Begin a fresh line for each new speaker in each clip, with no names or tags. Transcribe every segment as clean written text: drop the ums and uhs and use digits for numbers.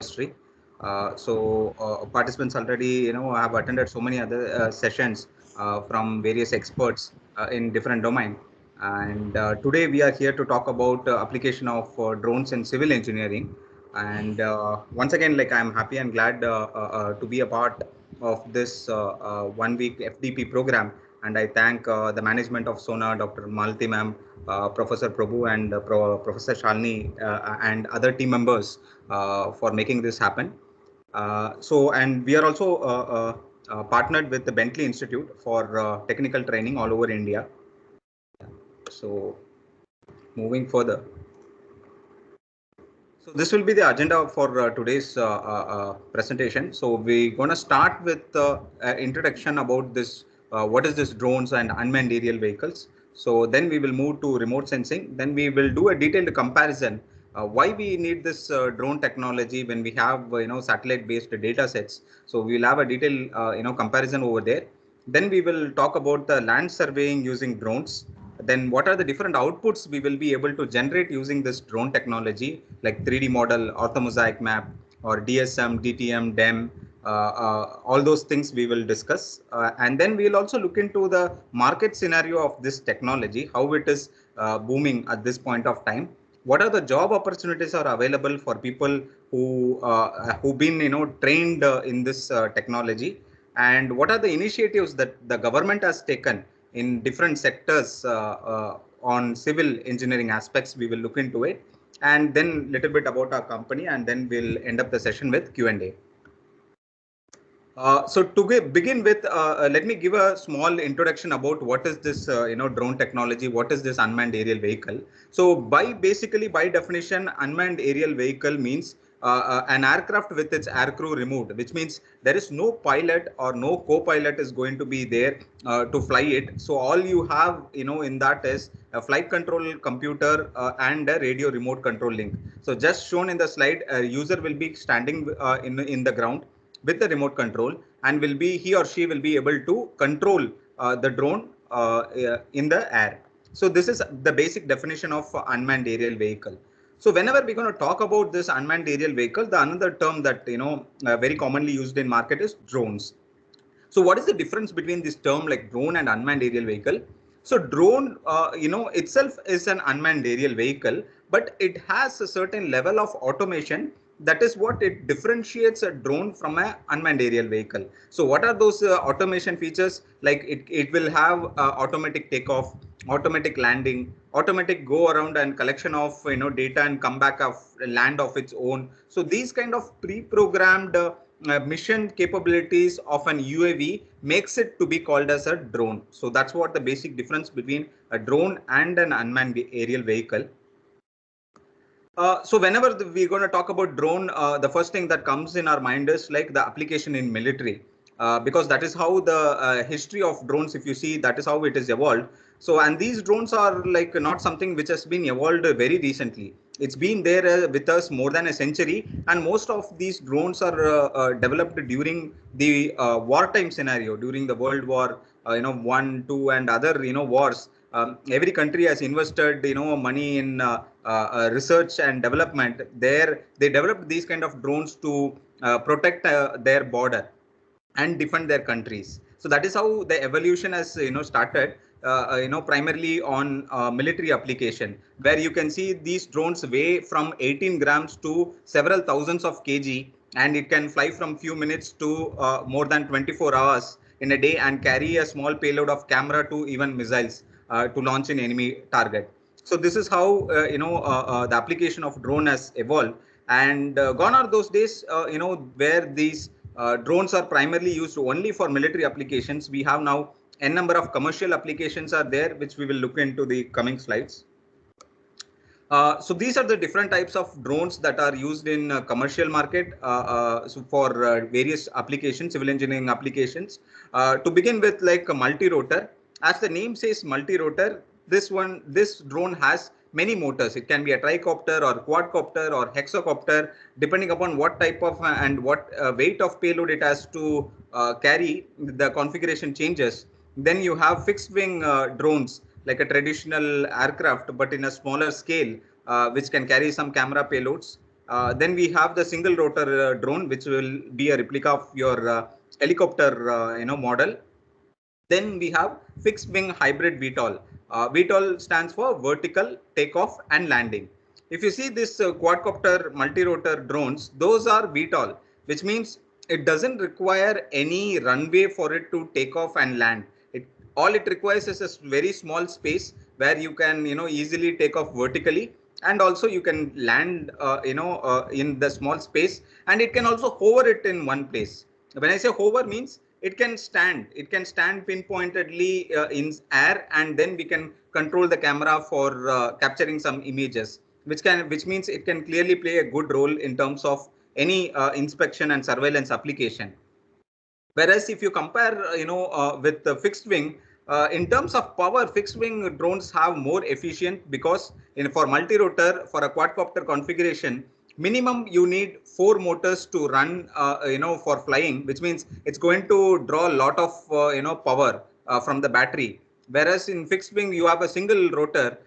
industry. Participants already, have attended so many other sessions from various experts in different domain. And today we are here to talk about application of drones in civil engineering. And once again, like I'm happy and glad to be a part of this 1 week FDP program. And I thank the management of SONA, Dr. Malti ma'am, Professor Prabhu, and Professor Shalini, and other team members for making this happen. And we are also partnered with the Bentley Institute for technical training all over India. So, moving further. So this will be the agenda for today's presentation. So we're going to start with introduction about this, what is this drones and unmanned aerial vehicles. So then we will move to remote sensing. Then we will do a detailed comparison. Why we need this drone technology when we have satellite-based data sets. So we will have a detailed comparison over there. Then we will talk about the land surveying using drones. Then what are the different outputs we will be able to generate using this drone technology, like 3D model, orthomosaic map, or DSM, DTM, DEM, all those things we will discuss. And then we'll also look into the market scenario of this technology, how it is booming at this point of time. What are the job opportunities are available for people who've been trained in this technology, and what are the initiatives that the government has taken in different sectors on civil engineering aspects. We will look into it, and then little bit about our company, and then we'll end up the session with Q&A. So to begin with, let me give a small introduction about what is this, drone technology. What is this unmanned aerial vehicle? So basically by definition, unmanned aerial vehicle means an aircraft with its aircrew removed, which means there is no pilot or no co-pilot is going to be there to fly it. So all you have, in that is a flight control computer and a radio remote control link. So just shown in the slide, a user will be standing in the ground with the remote control, and he or she will be able to control the drone in the air. So this is the basic definition of unmanned aerial vehicle. So whenever we're going to talk about this unmanned aerial vehicle, the another term that very commonly used in market is drones. So what is the difference between this term like drone and unmanned aerial vehicle? So drone, itself is an unmanned aerial vehicle, but it has a certain level of automation. That is what it differentiates a drone from an unmanned aerial vehicle. So what are those automation features? Like it will have automatic takeoff, automatic landing, automatic go around and collection of data and come back of land of its own. So these kind of pre-programmed mission capabilities of an UAV makes it to be called as a drone. So that's what the basic difference between a drone and an unmanned aerial vehicle. So whenever we're going to talk about drone, the first thing that comes in our mind is like the application in military, because that is how the history of drones, if you see, that is how it is evolved. So, and these drones are like not something which has been evolved very recently. It's been there with us more than a century, and most of these drones are developed during the wartime scenario, during the World War, one, two, and other wars. Every country has invested money in research and development. There they developed these kind of drones to protect their border and defend their countries. So that is how the evolution has started, primarily on military application, where you can see these drones weigh from 18 grams to several thousands of kg, and it can fly from few minutes to more than 24 hours in a day, and carry a small payload of camera to even missiles to launch an enemy target. So this is how the application of drone has evolved. And gone are those days where these drones are primarily used only for military applications. We have now n number of commercial applications are there, which we will look into the coming slides. So these are the different types of drones that are used in commercial market, so for various applications, civil engineering applications. To begin with, like a multi-rotor, as the name says, multi-rotor, this drone has many motors. It can be a tricopter or quadcopter or hexacopter, depending upon what type of and what weight of payload it has to carry. The configuration changes. Then you have fixed wing drones, like a traditional aircraft, but in a smaller scale, which can carry some camera payloads. Then we have the single rotor drone, which will be a replica of your helicopter, model. Then we have fixed wing hybrid VTOL. VTOL stands for vertical takeoff and landing. If you see this quadcopter multi-rotor drones, those are VTOL, which means it doesn't require any runway for it to take off and land. All it requires is a very small space where you can easily take off vertically, and also you can land in the small space, and it can also hover it in one place. When I say hover, means it can stand pinpointedly in air, and then we can control the camera for capturing some images, which means it can clearly play a good role in terms of any inspection and surveillance application. Whereas if you compare, with the fixed wing, in terms of power, fixed wing drones have more efficient, because for multi-rotor, for a quadcopter configuration, minimum you need 4 motors to run, for flying, which means it's going to draw a lot of, power from the battery. Whereas in fixed wing, you have a single rotor.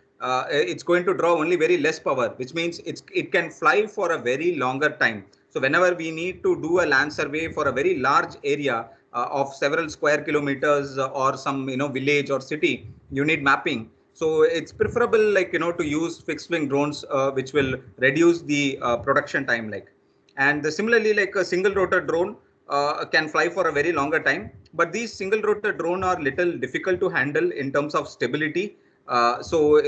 It's going to draw only very less power, which means it can fly for a very longer time. So whenever we need to do a land survey for a very large area of several square kilometers, or some village or city, you need mapping. So it's preferable, to use fixed wing drones, which will reduce the production time. And similarly, like a single rotor drone can fly for a very longer time, but these single rotor drone are little difficult to handle in terms of stability. So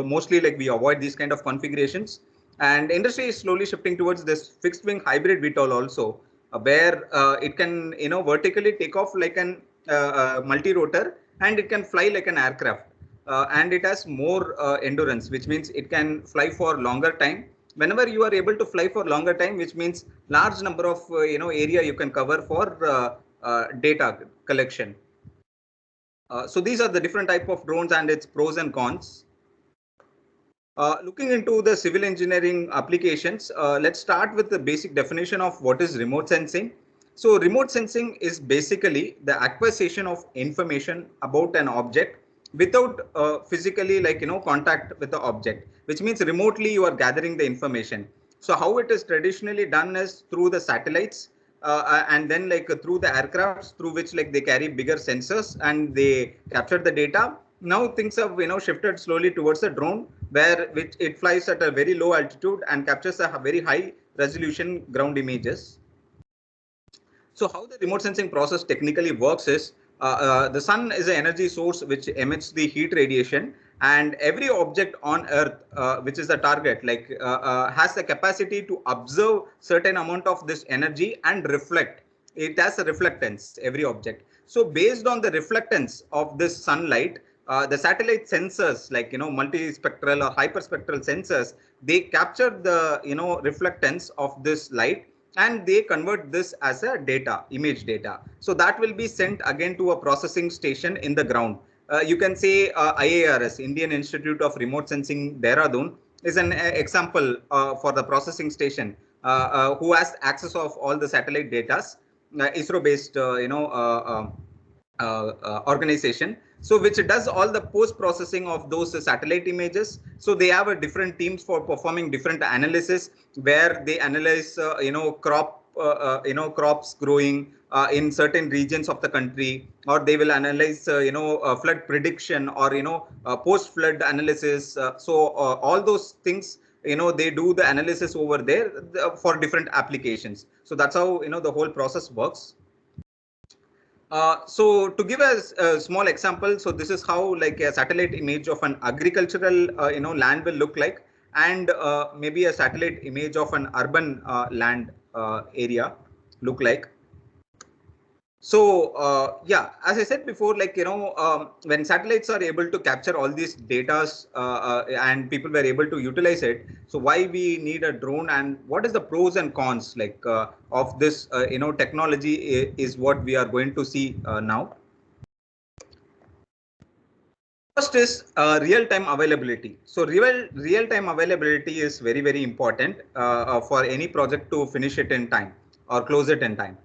mostly, we avoid these kind of configurations, and industry is slowly shifting towards this fixed wing hybrid VTOL also, where it can vertically take off like an multi-rotor, and it can fly like an aircraft, and it has more endurance, which means it can fly for longer time. Whenever you are able to fly for longer time, which means large number of area you can cover for data collection. So these are the different type of drones and its pros and cons. Looking into the civil engineering applications, let's start with the basic definition of what is remote sensing. So remote sensing is basically the acquisition of information about an object without physically contact with the object, which means remotely you are gathering the information. So how it is traditionally done is through the satellites, and then through the aircrafts, through which they carry bigger sensors and they capture the data. Now things have shifted slowly towards a drone, where which it flies at a very low altitude and captures a very high resolution ground images. So how the remote sensing process technically works is, the sun is an energy source which emits the heat radiation, and every object on earth, which is the target, has the capacity to observe certain amount of this energy and reflect. It has a reflectance, every object. So based on the reflectance of this sunlight, the satellite sensors, multispectral or hyperspectral sensors, they capture the reflectance of this light, and they convert this as a image data. So that will be sent again to a processing station in the ground. You can say IARS, Indian Institute of Remote Sensing, Dehradun, is an example for the processing station, who has access of all the satellite data, ISRO based organization, so which does all the post processing of those satellite images. So they have a different teams for performing different analysis, where they analyze crops growing in certain regions of the country, or they will analyze flood prediction, or post flood analysis. All those things, they do the analysis over there for different applications. So that's how the whole process works. So to give a small example, so this is how a satellite image of an agricultural land will look like, and maybe a satellite image of an urban land area look like. So yeah, as I said before, when satellites are able to capture all these data, and people were able to utilize it, so why we need a drone, and what is the pros and cons of this technology is what we are going to see now. First is real-time availability. So real-time availability is very, very important for any project to finish it in time or close it in time.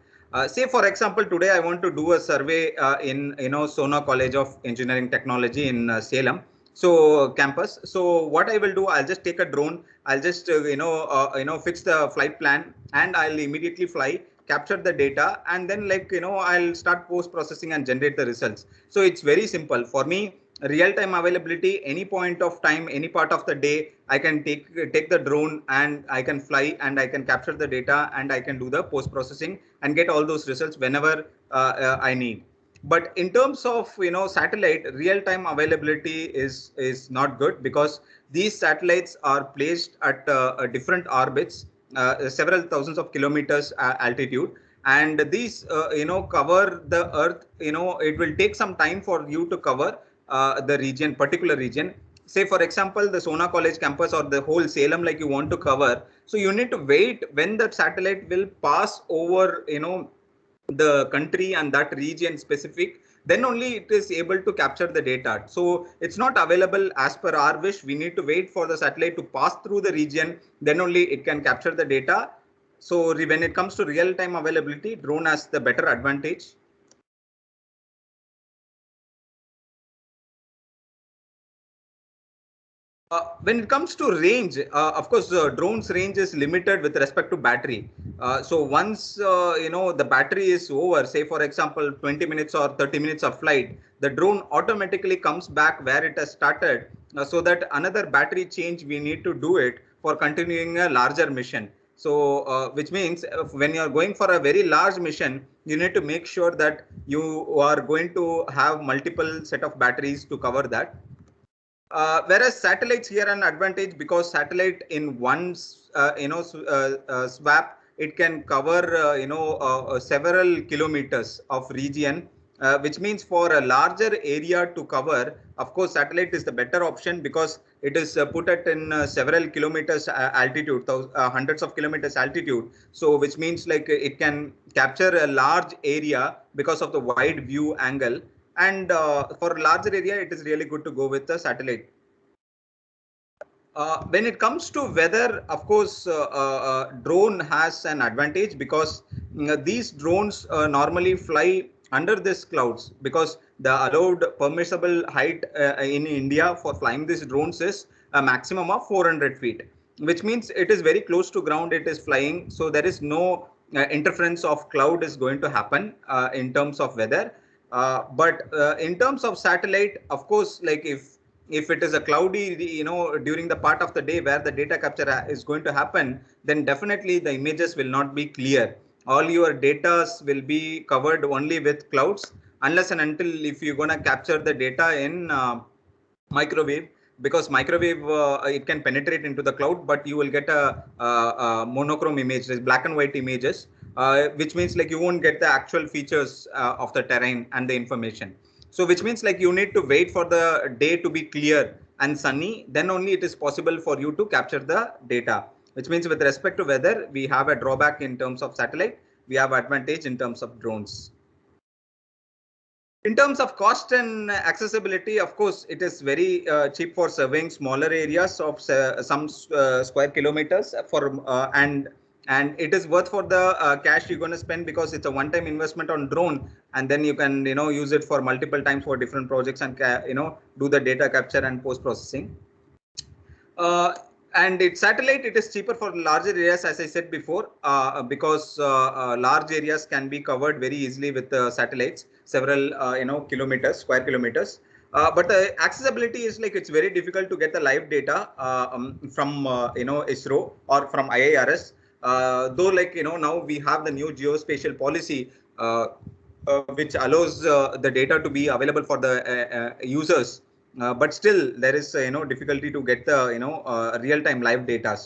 Say, for example, today I want to do a survey in Sona College of Engineering Technology in Salem. So campus. So what I will do, I'll just take a drone. I'll just fix the flight plan, and I'll immediately fly, capture the data, and then I'll start post processing and generate the results. So it's very simple for me. Real time availability, any point of time, any part of the day, I can take the drone and I can fly and I can capture the data and I can do the post processing and get all those results whenever I need. But in terms of satellite, real time availability is not good, because these satellites are placed at different orbits, several thousands of kilometers altitude, and these cover the earth. It will take some time for you to cover the region, particular region. Say for example, the Sona College campus or the whole Salem, like you want to cover, so you need to wait when the satellite will pass over the country and that region specific, then only it is able to capture the data. So it's not available as per our wish. We need to wait for the satellite to pass through the region, then only it can capture the data. So when it comes to real time availability, drone has the better advantage. When it comes to range, of course, drone's range is limited with respect to battery. So once the battery is over, say for example 20 minutes or 30 minutes of flight, the drone automatically comes back where it has started, so that another battery change we need to do it for continuing a larger mission. So which means when you are going for a very large mission, you need to make sure that you are going to have multiple set of batteries to cover that. Whereas satellites here an advantage, because satellite in one swap, it can cover several kilometers of region, which means for a larger area to cover, of course satellite is the better option, because it is put at in several kilometers altitude, hundreds of kilometers altitude. So which means like it can capture a large area because of the wide view angle, and for a larger area it is really good to go with the satellite. When it comes to weather, of course, drone has an advantage, because these drones normally fly under these clouds, because the allowed permissible height in India for flying these drones is a maximum of 400 feet, which means it is very close to ground. It is flying, so there is no interference of cloud is going to happen in terms of weather. But in terms of satellite, of course, like if it is a cloudy during the part of the day where the data capture is going to happen, then definitely the images will not be clear. All your data will be covered only with clouds, unless and until if you're going to capture the data in microwave, because microwave it can penetrate into the cloud, but you will get a monochrome image, black and white images, which means like you won't get the actual features of the terrain and the information. So which means like you need to wait for the day to be clear and sunny, then only it is possible for you to capture the data. Which means with respect to weather, we have a drawback in terms of satellite, we have advantage in terms of drones. In terms of cost and accessibility, of course, it is very cheap for surveying smaller areas of some square kilometers and it is worth for the cash you're going to spend, because it's a one-time investment on drone, and then you can use it for multiple times for different projects and do the data capture and post processing. And it's satellite, it is cheaper for larger areas, as I said before, because large areas can be covered very easily with satellites, several kilometers, square kilometers. But the accessibility is like it's very difficult to get the live data from ISRO or from IIRS. Though now we have the new geospatial policy, which allows the data to be available for the users, but still there is difficulty to get the real-time live data.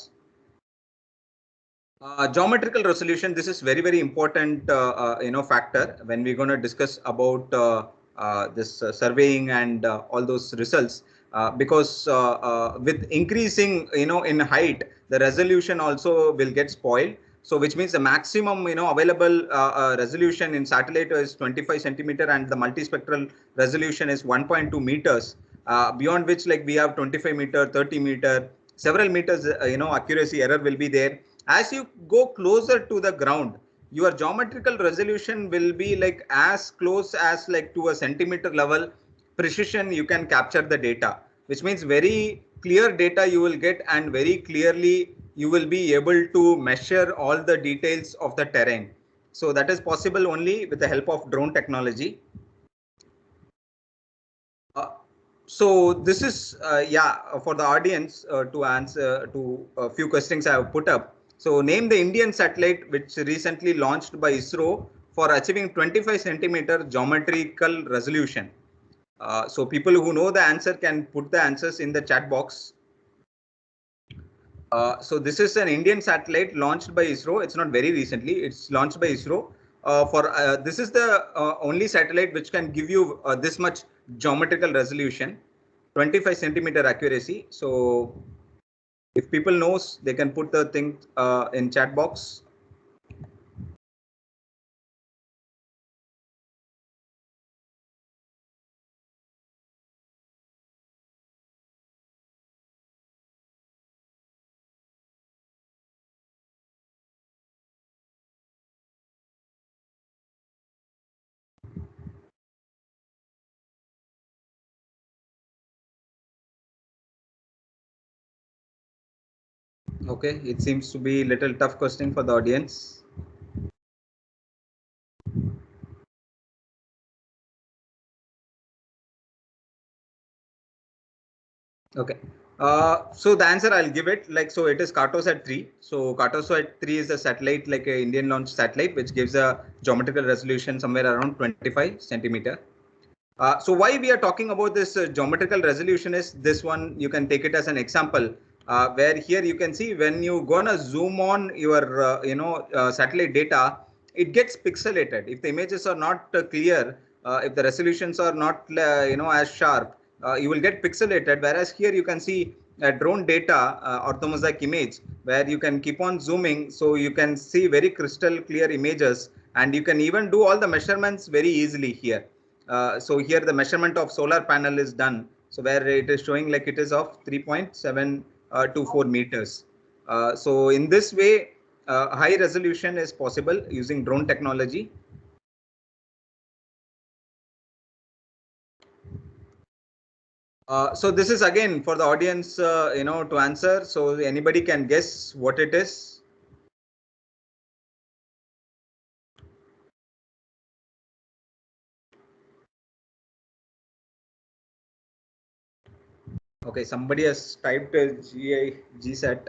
Geometrical resolution, this is very important factor when we're going to discuss about this surveying and all those results, because with increasing in height, the resolution also will get spoiled. So which means the maximum available resolution in satellite is 25 centimeter, and the multispectral resolution is 1.2 meters, beyond which like we have 25 meter, 30 meter, several meters accuracy error will be there. As you go closer to the ground, your geometrical resolution will be like as close as like to a centimeter level precision you can capture the data. which means very clear data you will get, and very clearly you will be able to measure all the details of the terrain. So that is possible only with the help of drone technology. Uh, so this is for the audience to answer to a few questions I have put up. So name the Indian satellite which recently launched by ISRO for achieving 25 centimeter geometrical resolution. So people who know the answer can put the answers in the chat box. So this is an Indian satellite launched by ISRO. It's not very recently. It's launched by ISRO. This is the only satellite which can give you this much geometrical resolution, 25 centimeter accuracy. So if people knows, they can put the thing in chat box. Okay, it seems to be a little tough question for the audience. Okay. So the answer I'll give it like, so it is Cartosat 3. So Cartosat 3 is a satellite, like a Indian launched satellite, which gives a geometrical resolution somewhere around 25 centimeter. So why we are talking about this geometrical resolution is this one. You can take it as an example, where here you can see when you gonna zoom on your satellite data, it gets pixelated. If the images are not clear, if the resolutions are not as sharp, you will get pixelated. Whereas here you can see drone data, orthomosaic image, where you can keep on zooming, so you can see very crystal clear images, and you can even do all the measurements very easily here. So here the measurement of solar panel is done. So where it is showing like it is of 3.724 meters. So in this way, high resolution is possible using drone technology. So this is again for the audience, to answer. So anybody can guess what it is. Okay, somebody has typed GSAT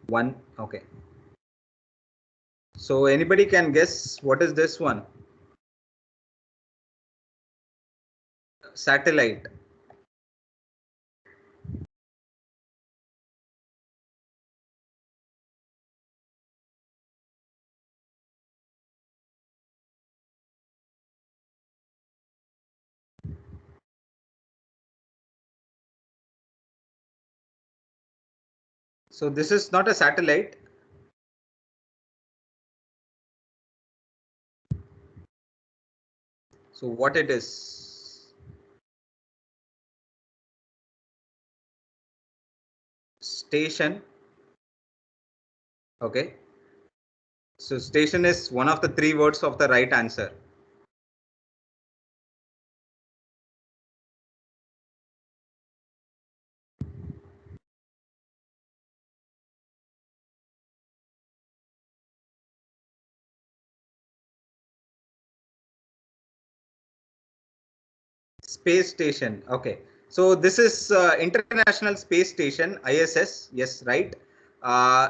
1. Okay. So anybody can guess what is this one? Satellite. So this is not a satellite. So what it is? Station. Okay. So station is one of the three words of the right answer. Space station. Okay. So this is International Space Station, ISS. Yes, right.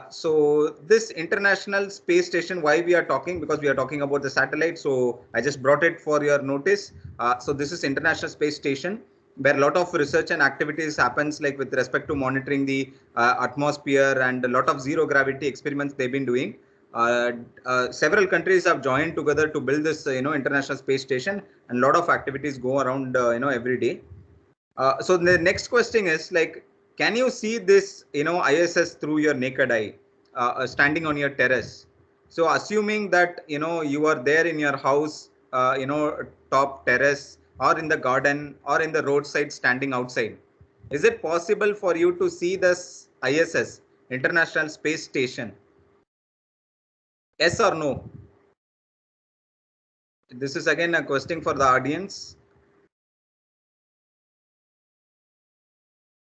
So this International Space Station, why we are talking? Because we are talking about the satellite. So I just brought it for your notice. So this is International Space Station, where a lot of research and activities happens, like with respect to monitoring the atmosphere, and a lot of zero gravity experiments they've been doing. Uh, Several countries have joined together to build this, International Space Station, and a lot of activities go around, every day. So the next question is like, can you see this, ISS through your naked eye, standing on your terrace? So assuming that, you are there in your house, top terrace, or in the garden, or in the roadside standing outside, is it possible for you to see this ISS, International Space Station? Yes or no? This is again a question for the audience.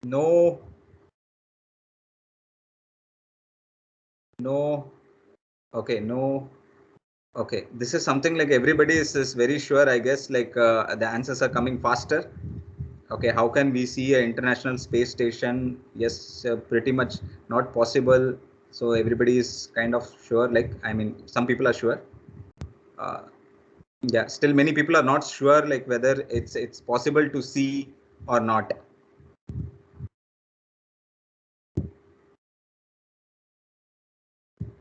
No. No. Okay. No. Okay. This is something like everybody is very sure, I guess, like the answers are coming faster. Okay. How can we see an international space station? Yes, pretty much not possible. So everybody is kind of sure. Like, I mean, some people are sure. Uh, yeah, still many people are not sure, like whether it's possible to see or not.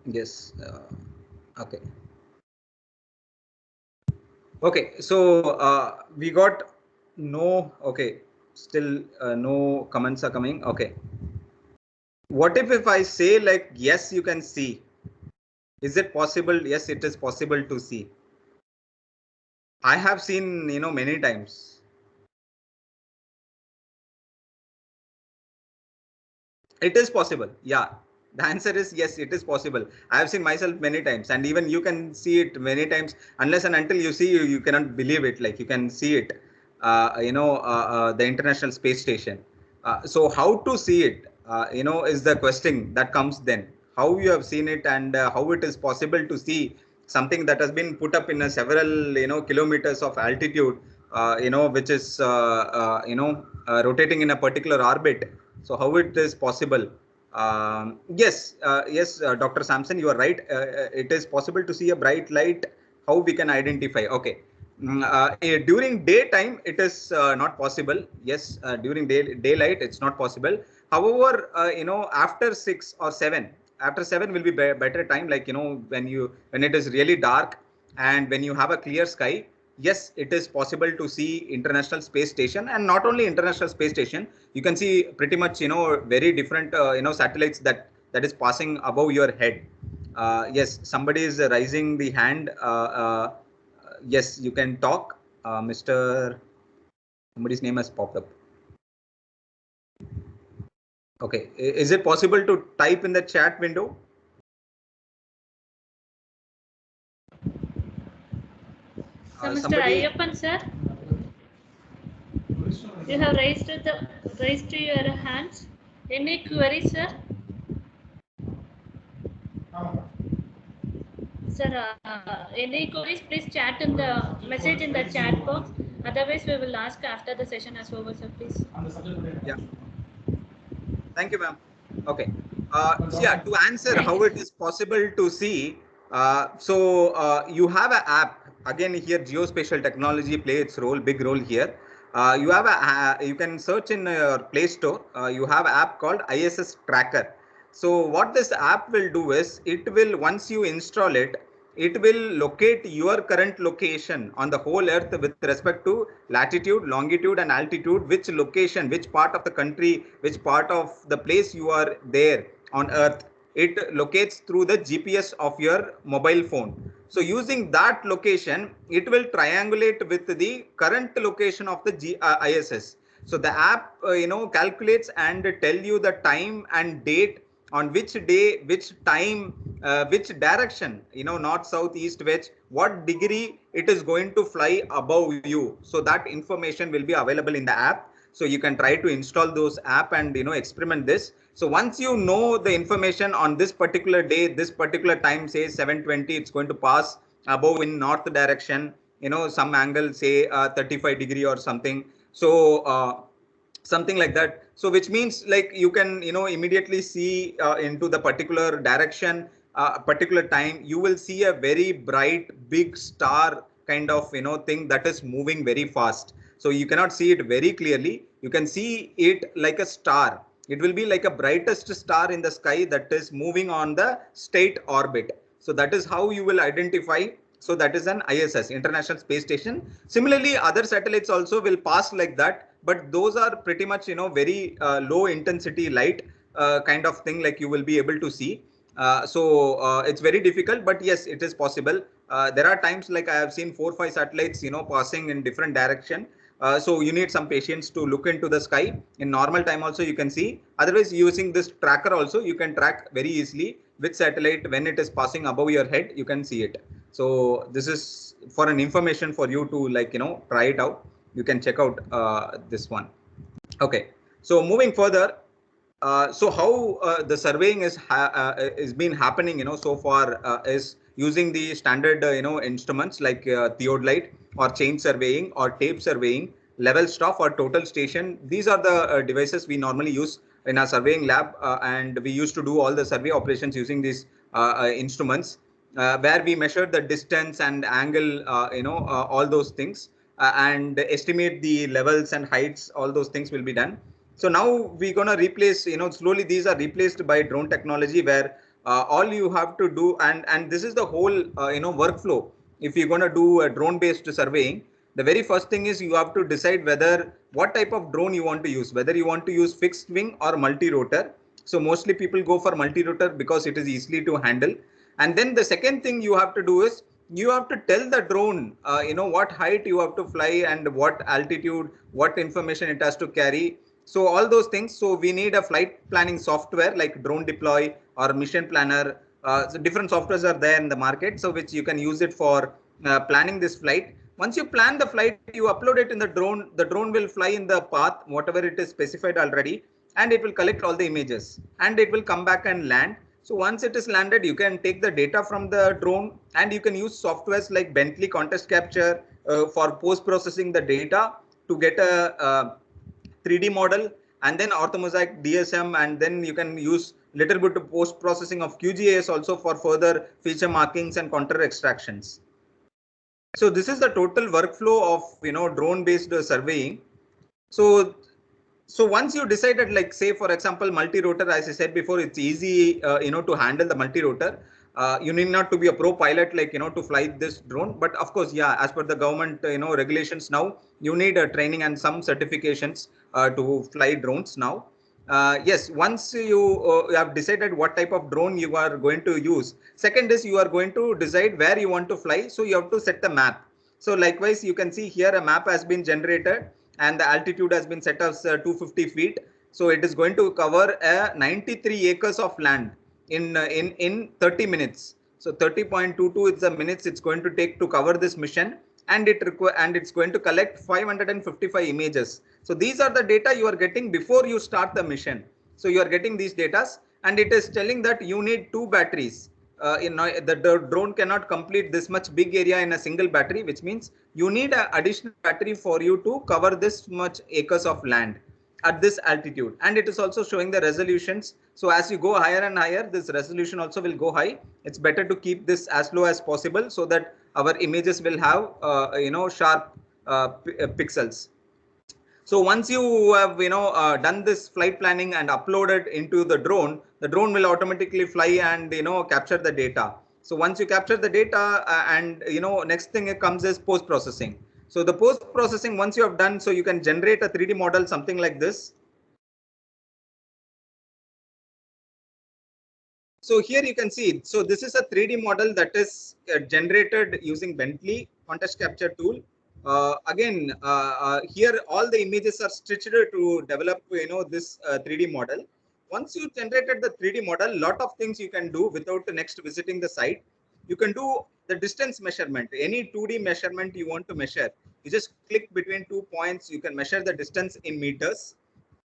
Yes. Okay. Okay, so we got no. Okay, still no comments are coming. Okay, what if I say like yes, you can see? Is it possible? Yes, it is possible to see. I have seen, many times. It is possible. Yeah. The answer is yes, it is possible. I have seen myself many times, and even you can see it many times. Unless and until you see, you cannot believe it. Like you can see it, the International Space Station. So how to see it, is the question that comes then. How you have seen it and how it is possible to see something that has been put up in a several, kilometers of altitude, which is, rotating in a particular orbit. So how it is possible? Yes, Dr. Sampson, you are right. It is possible to see a bright light. How we can identify? Okay. During daytime, it is not possible. Yes, during daylight, it's not possible. However, after 6 or 7, after 7 will be better time. Like when it is really dark and when you have a clear sky, yes, it is possible to see International Space Station, and not only International Space Station. You can see pretty much very different satellites that is passing above your head. Yes, somebody is raising the hand. Yes, you can talk, Mr. Somebody's name has popped up. Okay, is it possible to type in the chat window?
So, Mr.
Somebody.
Ayappan, sir, you have raised your hands. Any query, sir? Sir, any queries, please chat in the message in the chat box. Otherwise, we will ask after the session is over, sir, please.
Yeah. Thank you, ma'am. Okay. So yeah, to answer
Thank
how
you,
it
sir.
is possible to see, you have an app. Again, here geospatial technology play its role, big role here. You can search in your Play Store. You have an app called ISS Tracker. So what this app will do is, it will, once you install it, it will locate your current location on the whole earth with respect to latitude, longitude, and altitude, which location, which part of the country, which part of the place you are there on earth. It locates through the GPS of your mobile phone. So using that location, it will triangulate with the current location of the ISS. So the app, calculates and tell you the time and date, on which day, which time, which direction, north, south, east, west, what degree it is going to fly above you. So that information will be available in the app. So you can try to install those app and experiment this. So once you know the information on this particular day, this particular time, say 7:20, it's going to pass above in north direction, some angle, say 35 degree or something. So something like that. So which means, like, you can immediately see into the particular direction, particular time, you will see a very bright big star kind of thing that is moving very fast. So you cannot see it very clearly. You can see it like a star. It will be like a brightest star in the sky that is moving on the state orbit. So that is how you will identify. So that is an ISS, International Space Station. Similarly, other satellites also will pass like that, but those are pretty much very low intensity light kind of thing, like you will be able to see. So it's very difficult, but yes, it is possible. There are times, like I have seen 4 or 5 satellites passing in different direction. So you need some patience to look into the sky. In normal time also you can see. Otherwise, using this tracker also, you can track very easily which satellite, when it is passing above your head, you can see it. So this is for an information for you to, like, try it out. You can check out this one. Okay. So moving further, so how the surveying is been happening, so far is using the standard, instruments like theodolite or chain surveying or tape surveying, level staff or total station. These are the devices we normally use in our surveying lab, and we used to do all the survey operations using these instruments, where we measure the distance and angle, all those things, and estimate the levels and heights. All those things will be done. So now we're going to replace, slowly these are replaced by drone technology, where all you have to do, and this is the whole workflow. If you're going to do a drone based surveying, the very first thing is you have to decide whether what type of drone you want to use, whether you want to use fixed wing or multi rotor. So mostly people go for multi rotor because it is easily to handle. And then the second thing you have to do is you have to tell the drone, what height you have to fly and what altitude, what information it has to carry. So all those things. So we need a flight planning software like Drone Deploy or Mission Planner. So different softwares are there in the market, so which you can use it for planning this flight. Once you plan the flight, you upload it in the drone. The drone will fly in the path, whatever it is specified already, and it will collect all the images and it will come back and land. So once it is landed, you can take the data from the drone and you can use softwares like Bentley Contest Capture for post processing the data to get a 3D model, and then orthomosaic DSM, and then you can use little bit of post processing of QGIS also for further feature markings and contour extractions. So this is the total workflow of drone based surveying. So once you decided, like say for example multi-rotor, as I said before, it's easy to handle the multi-rotor. You need not to be a pro pilot, like to fly this drone, but of course, yeah, as per the government regulations now, you need a training and some certifications to fly drones now. Yes, once you have decided what type of drone you are going to use, second is you are going to decide where you want to fly, so you have to set the map. So likewise, you can see here a map has been generated and the altitude has been set as 250 feet. So it is going to cover 93 acres of land in 30 minutes. So 30.22 is the minutes it's going to take to cover this mission, and it's going to collect 555 images. So these are the data you are getting before you start the mission. So you are getting these data, and it is telling that you need two batteries. The drone cannot complete this much big area in a single battery, which means you need an additional battery for you to cover this much acres of land at this altitude. And it is also showing the resolutions. So as you go higher and higher, this resolution also will go high. It's better to keep this as low as possible so that our images will have sharp pixels. So once you have done this flight planning and uploaded into the drone will automatically fly and capture the data. So once you capture the data, and next thing it comes is post processing. So the post processing, once you have done, so you can generate a 3D model, something like this. So here you can see, so this is a 3D model that is generated using Bentley Contest Capture tool. Here all the images are stitched to develop, this 3D model. Once you generated the 3D model, lot of things you can do without next visiting the site. You can do the distance measurement, any 2D measurement you want to measure. You just click between 2 points, you can measure the distance in meters.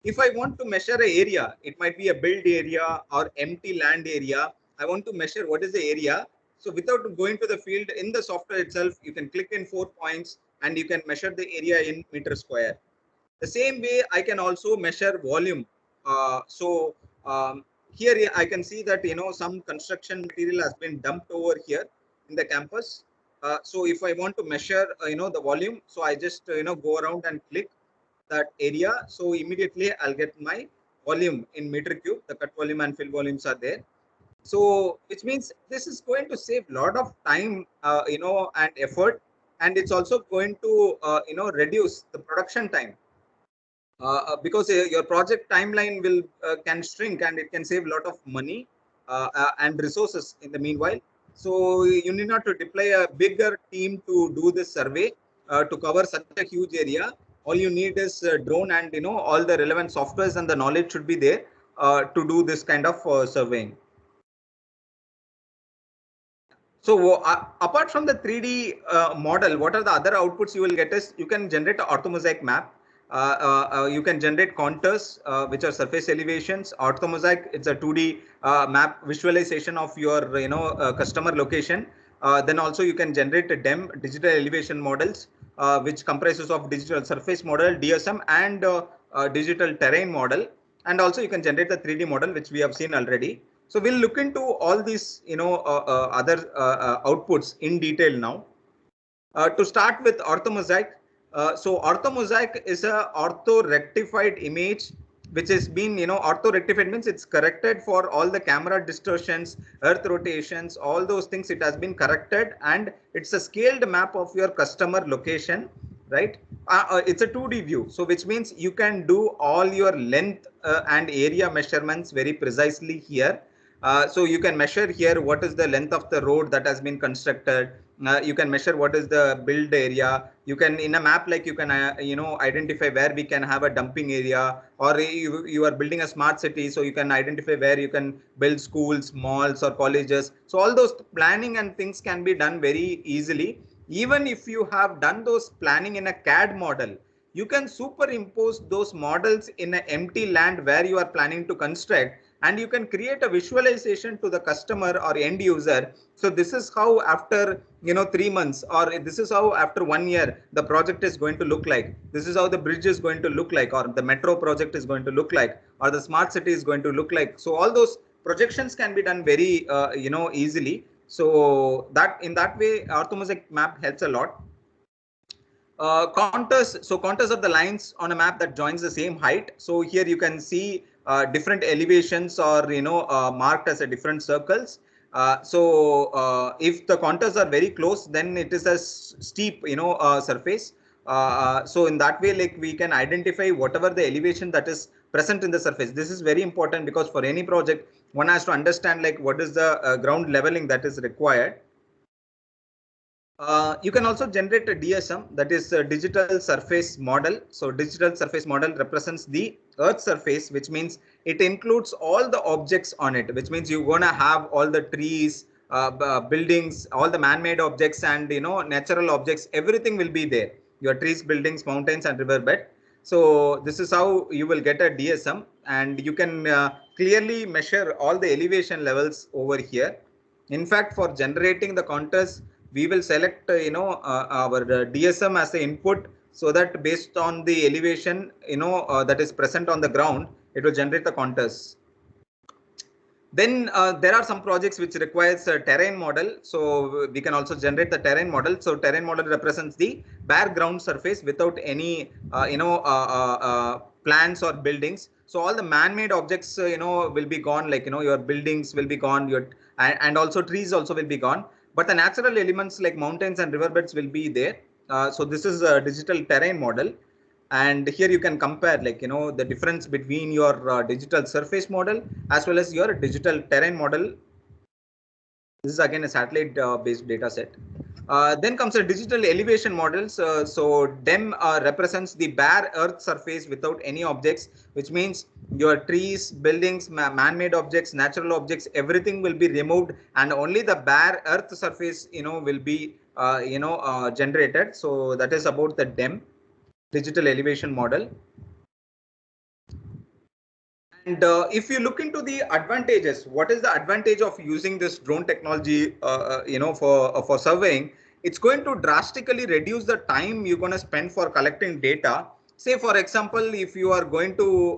If I want to measure an area, it might be a build area or empty land area. I want to measure what is the area. So without going to the field in the software itself, you can click in 4 points and you can measure the area in meter square. The same way, I can also measure volume. Here I can see that some construction material has been dumped over here in the campus. So if I want to measure the volume, so I just go around and click that area. So immediately I'll get my volume in meter cube. The cut volume and fill volumes are there. So which means this is going to save a lot of time, and effort, and it's also going to reduce the production time. Because your project timeline will can shrink, and it can save a lot of money and resources in the meanwhile. So you need not to deploy a bigger team to do this survey to cover such a huge area. All you need is a drone, and all the relevant softwares and the knowledge should be there to do this kind of surveying. So apart from the 3D model, what are the other outputs you will get is you can generate an orthomosaic map. You can generate contours, which are surface elevations. Orthomosaic, it's a 2D map visualization of your customer location. Then also you can generate a DEM, digital elevation models, which comprises of digital surface model, DSM, and digital terrain model. And also you can generate the 3D model, which we have seen already. So we'll look into all these other outputs in detail now. To start with orthomosaic, so orthomosaic is a ortho-rectified image, which has been, ortho-rectified means it's corrected for all the camera distortions, earth rotations, all those things. It has been corrected, and it's a scaled map of your customer location, right? It's a 2D view, so which means you can do all your length and area measurements very precisely here. So you can measure here what is the length of the road that has been constructed. You can measure what is the build area. You can, in a map, like you can identify where we can have a dumping area, or you are building a smart city, so you can identify where you can build schools, malls, or colleges. So all those planning and things can be done very easily. Even if you have done those planning in a CAD model, you can superimpose those models in an empty land where you are planning to construct, and you can create a visualization to the customer or end user. So this is how after 3 months, or this is how after 1 year the project is going to look like. This is how the bridge is going to look like, or the metro project is going to look like, or the smart city is going to look like. So all those projections can be done very easily. So that in that way orthomosaic map helps a lot. Contours, so contours are the lines on a map that joins the same height. So here you can see different elevations, or marked as a different circles. If the contours are very close, then it is a steep surface. So in that way, like, we can identify whatever the elevation that is present in the surface. This is very important, because for any project one has to understand like what is the ground leveling that is required. You can also generate a DSM, that is a digital surface model. So digital surface model represents the earth surface, which means it includes all the objects on it, which means you're going to have all the trees, buildings, all the man-made objects, and natural objects. Everything will be there. Your trees, buildings, mountains, and riverbed. So this is how you will get a DSM, and you can clearly measure all the elevation levels over here. In fact, for generating the contours, we will select our DSM as the input, so that based on the elevation that is present on the ground, it will generate the contours. Then there are some projects which requires a terrain model, so we can also generate the terrain model. So terrain model represents the bare ground surface without any plants or buildings. So all the man-made objects will be gone, like your buildings will be gone, your and also trees also will be gone, but the natural elements like mountains and riverbeds will be there. So this is a digital terrain model. And here you can compare the difference between your digital surface model as well as your digital terrain model. This is again a satellite based data set. Then comes the digital elevation models. So DEM represents the bare earth surface without any objects, which means your trees, buildings, man-made objects, natural objects, everything will be removed, and only the bare earth surface will be generated. So that is about the DEM, digital elevation model. And if you look into the advantages, what is the advantage of using this drone technology, for surveying? It's going to drastically reduce the time you're going to spend for collecting data. Say, for example, if you are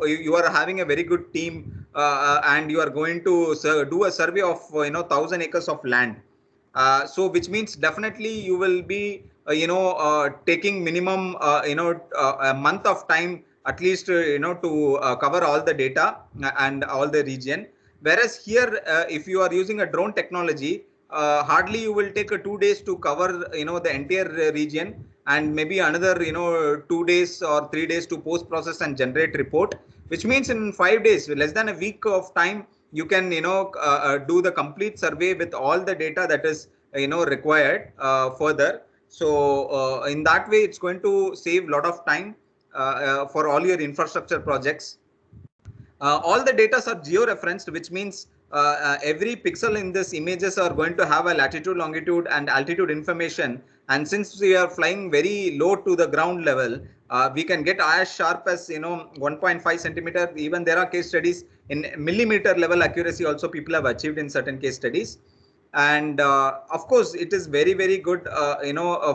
you are having a very good team, and you are going to do a survey of 1,000 acres of land. So which means definitely you will be taking minimum a month of time at least to cover all the data and all the region. Whereas here if you are using a drone technology, hardly you will take 2 days to cover the entire region, and maybe another 2 days or 3 days to post process and generate report, which means in 5 days, less than a week of time, you can do the complete survey with all the data that is required further. So in that way, it's going to save a lot of time for all your infrastructure projects. All the data are geo-referenced, which means every pixel in this images are going to have a latitude, longitude, and altitude information, And since we are flying very low to the ground level, we can get as sharp as 1.5 centimeter. Even there are case studies in millimeter level accuracy also people have achieved in certain case studies. And of course it is very very good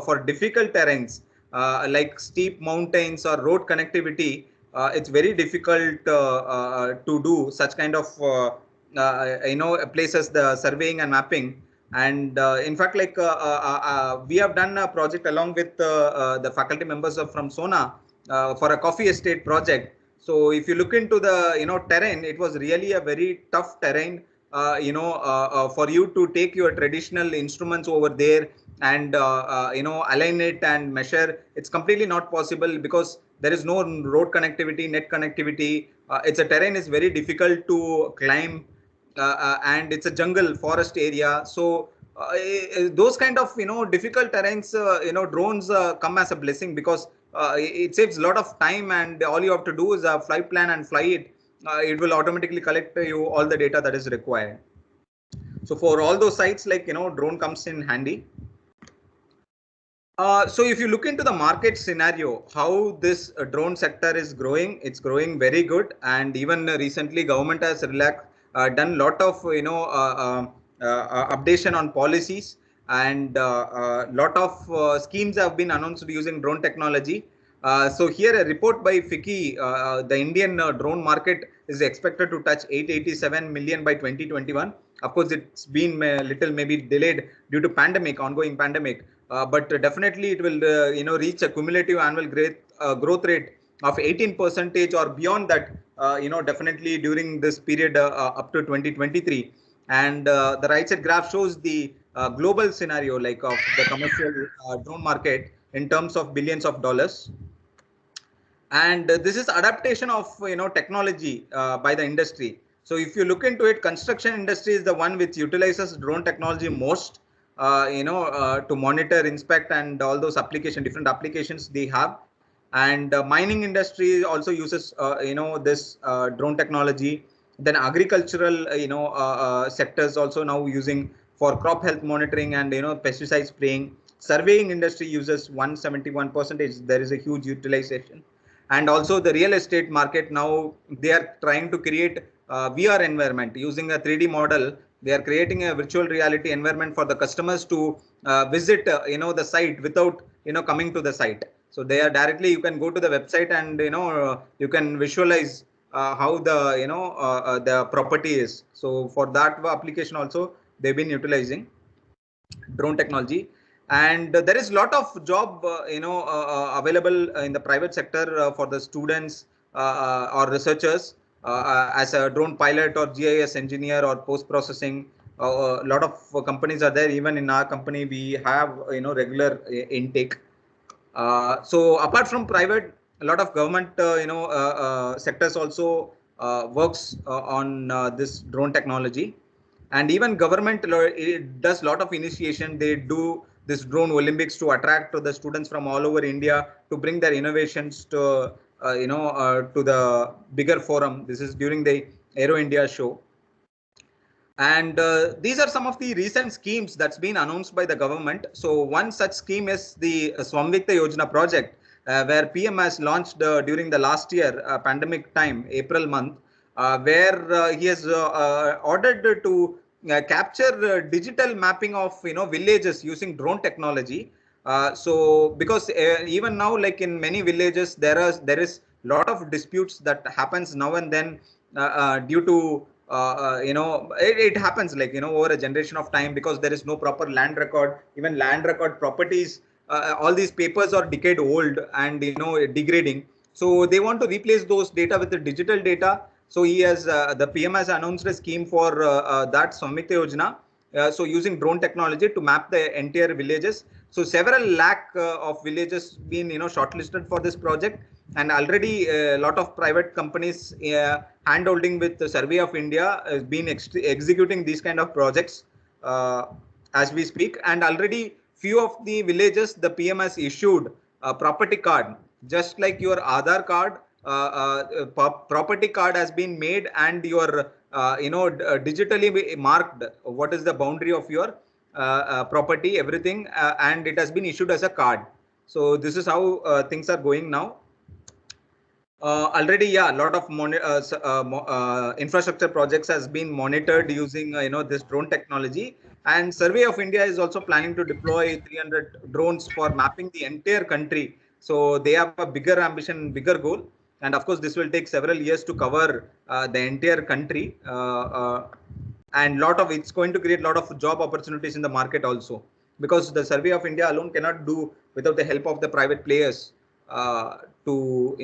for difficult terrains like steep mountains or road connectivity. It's very difficult to do such kind of places, the surveying and mapping. And in fact, like we have done a project along with the faculty members from Sona for a coffee estate project. So if you look into the terrain, it was really a very tough terrain. For you to take your traditional instruments over there and align it and measure, it's completely not possible because there is no road connectivity, net connectivity. It's a terrain is very difficult to climb, and it's a jungle forest area. So those kind of difficult terrains, drones come as a blessing because it saves a lot of time, and all you have to do is a flight plan and fly it. It will automatically collect you all the data that is required. So for all those sites, like drone comes in handy. So if you look into the market scenario, how this drone sector is growing, it's growing very good. And even recently, government has done lot of updation on policies, and lot of schemes have been announced using drone technology. So here a report by FICCI, the Indian drone market is expected to touch 887 million by 2021. Of course, it's been a little maybe delayed due to ongoing pandemic. But definitely it will reach a cumulative annual growth rate of 18% or beyond that, definitely during this period up to 2023. And the right side graph shows the global scenario like of the commercial drone market in terms of billions of dollars. And this is adaptation of technology by the industry. So if you look into it, construction industry is the one which utilizes drone technology most, to monitor, inspect, and all those different applications they have. And mining industry also uses this drone technology. Then agricultural sectors also now using for crop health monitoring and pesticide spraying. Surveying industry uses 171%. There is a huge utilization. And also the real estate market, now they are trying to create VR environment using a 3D model. They are creating a virtual reality environment for the customers to visit the site without coming to the site. So they are directly, you can go to the website and you can visualize how the the property is. So for that application also they've been utilizing drone technology. And there is a lot of job available in the private sector for the students or researchers as a drone pilot or GIS engineer or post processing. A lot of companies are there. Even in our company we have regular intake. So apart from private, a lot of government sectors also works on this drone technology. And even government it does a lot of initiation. They do this drone Olympics to attract the students from all over India to bring their innovations to to the bigger forum. This is during the Aero India show. And these are some of the recent schemes that's been announced by the government. So one such scheme is the Swamvikta Yojana project, where PM has launched during the last year pandemic time, April month, where he has ordered to capture digital mapping of villages using drone technology. So because even now, like in many villages, there is lot of disputes that happens now and then due to it happens like over a generation of time, because there is no proper land record. Even land record properties, all these papers are decade old and degrading. So they want to replace those data with the digital data. So he has the PM has announced a scheme for that Samvikta Yojana. So using drone technology to map the entire villages. So several lakh of villages been shortlisted for this project, and already a lot of private companies handholding with the Survey of India has been executing these kind of projects as we speak. And already few of the villages the PM has issued a property card, just like your Aadhaar card. Property card has been made, and your digitally marked what is the boundary of your property, everything, and it has been issued as a card. So this is how things are going now. Already, yeah, a lot of infrastructure projects has been monitored using this drone technology. And Survey of India is also planning to deploy 300 drones for mapping the entire country. So they have a bigger ambition, bigger goal, and of course this will take several years to cover the entire country. And lot of it's going to create a lot of job opportunities in the market also, because the Survey of India alone cannot do without the help of the private players uh, to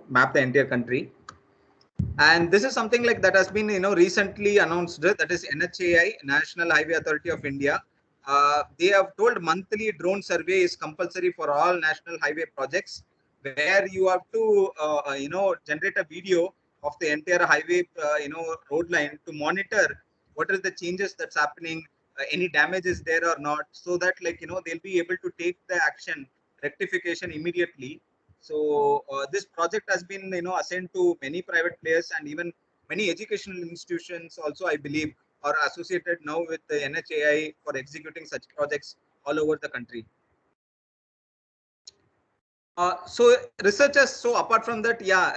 map the entire country. And this is something like that has been recently announced, that is NHAI, National Highway Authority of India. They have told monthly drone survey is compulsory for all national highway projects, where you have to generate a video of the entire highway road line to monitor what are the changes that's happening, any damage is there or not, so that they'll be able to take the action rectification immediately. So this project has been assigned to many private players, and even many educational institutions also, I believe, are associated now with the NHAI for executing such projects all over the country. So researchers, so apart from that, yeah,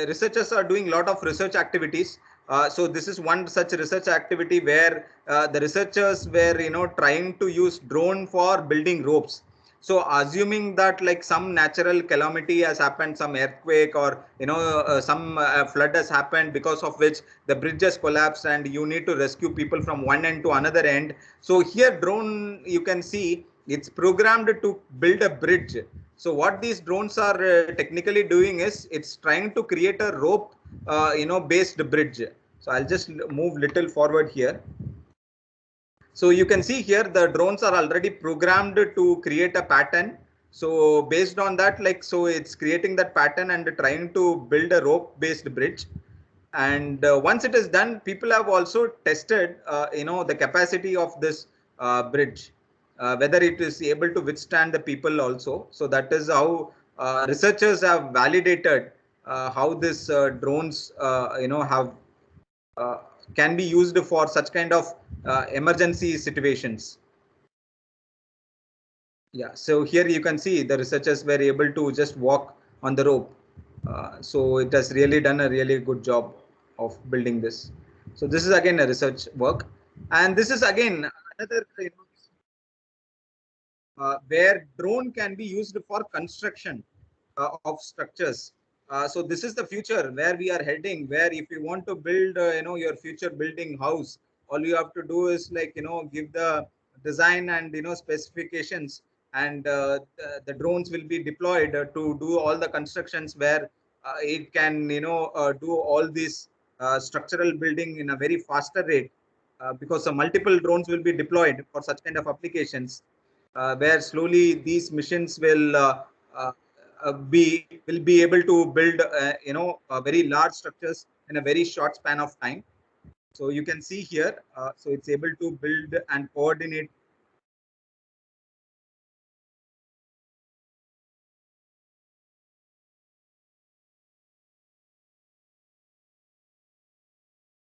researchers are doing a lot of research activities. So this is one such research activity where the researchers were trying to use drone for building ropes. So assuming that like some natural calamity has happened, some earthquake, or some flood has happened, because of which the bridge has collapsed and you need to rescue people from one end to another end. So here drone, you can see it's programmed to build a bridge. So what these drones are technically doing is it's trying to create a rope based bridge. So I'll just move little forward here. So you can see here the drones are already programmed to create a pattern. So based on that, so it's creating that pattern and trying to build a rope based bridge. And once it is done, people have also tested the capacity of this bridge, whether it is able to withstand the people also. So that is how researchers have validated how this drones have uh, can be used for such kind of emergency situations. Yeah, so here you can see the researchers were able to just walk on the rope. So it has really done a really good job of building this. So this is again a research work, and this is again another where drone can be used for construction of structures. So this is the future where we are heading, where if you want to build your future building house, all you have to do is give the design and specifications, and the drones will be deployed to do all the constructions, where it can do all these structural building in a very faster rate, because multiple drones will be deployed for such kind of applications, where slowly these machines uh, will be able to build very large structures in a very short span of time. So you can see here, so it's able to build and coordinate.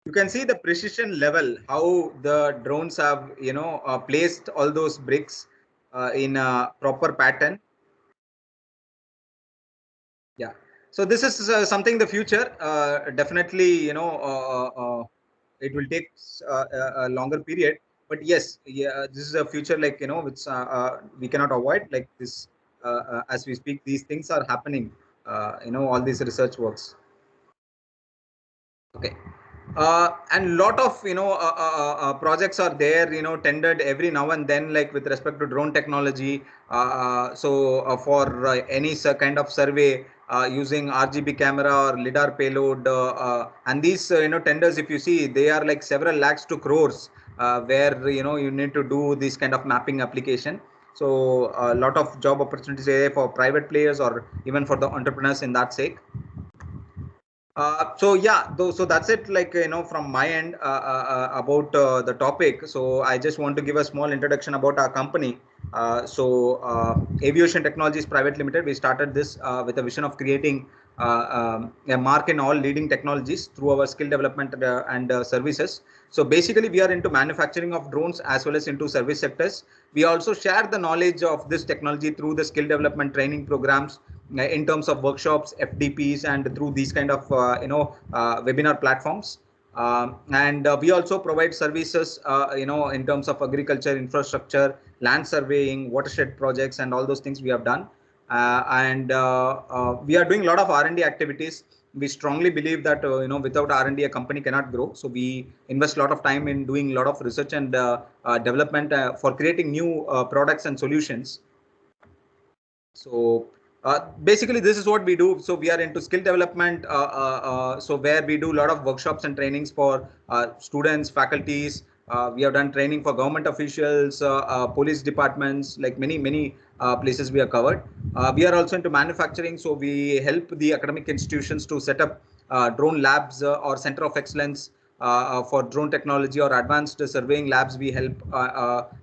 You can see the precision level, how the drones have placed all those bricks in a proper pattern. Yeah, so this is something the future, definitely it will take a longer period, but yes, yeah, this is a future, which we cannot avoid, like this. As we speak, these things are happening, all these research works. Okay. And lot of projects are there, tendered every now and then, like with respect to drone technology. So for any kind of survey using RGB camera or lidar payload, and these tenders, if you see, they are like several lakhs to crores, where you need to do this kind of mapping application. So a lot of job opportunities there for private players or even for the entrepreneurs in that sake. So yeah, so that's it, from my end about the topic. So I just want to give a small introduction about our company. Aviocian Technologies Private Limited, we started this with a vision of creating a mark in all leading technologies through our skill development and services. So basically, we are into manufacturing of drones as well as into service sectors. We also share the knowledge of this technology through the skill development training programs in terms of workshops, FDPs, and through these kind of webinar platforms. And we also provide services, in terms of agriculture, infrastructure, land surveying, watershed projects, and all those things we have done. And we are doing a lot of R&D activities. We strongly believe that without R&D a company cannot grow. So we invest a lot of time in doing a lot of research and development for creating new products and solutions. So basically, this is what we do. So we are into skill development. So where we do a lot of workshops and trainings for students, faculties. We have done training for government officials, police departments, like many places we have covered. We are also into manufacturing. So we help the academic institutions to set up drone labs or center of excellence for drone technology or advanced surveying labs. We help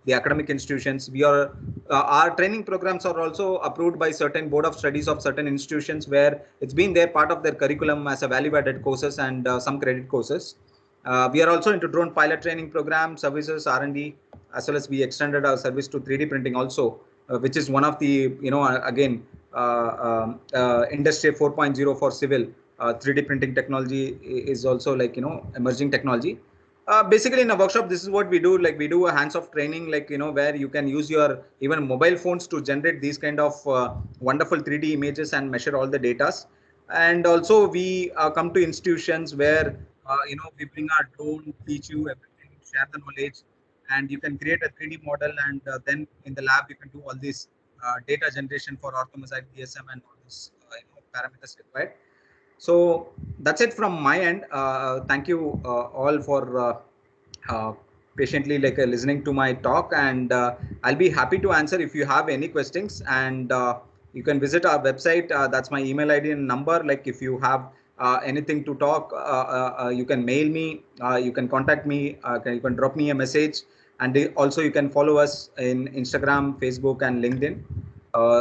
the academic institutions. Our training programs are also approved by certain board of studies of certain institutions, where it's been their part of their curriculum as a value added courses and some credit courses. We are also into drone pilot training program, services, R&D, as well as we extended our service to 3D printing also, which is one of the, again, industry 4.0 for civil. 3D printing technology is also like, emerging technology. Basically in a workshop, this is what we do. Like we do a hands-off training, like, where you can use your even mobile phones to generate these kind of wonderful 3D images and measure all the datas. And also we come to institutions where, we bring our drone, teach you everything, share the knowledge, and you can create a 3D model. And then in the lab, you can do all this data generation for orthomosaic DSM and all these parameters required. So that's it from my end. Thank you all for patiently listening to my talk, and I'll be happy to answer if you have any questions. And you can visit our website. That's my email ID and number. Like if you have anything to talk, you can mail me. You can contact me. You can drop me a message, and also you can follow us in Instagram, Facebook, and LinkedIn.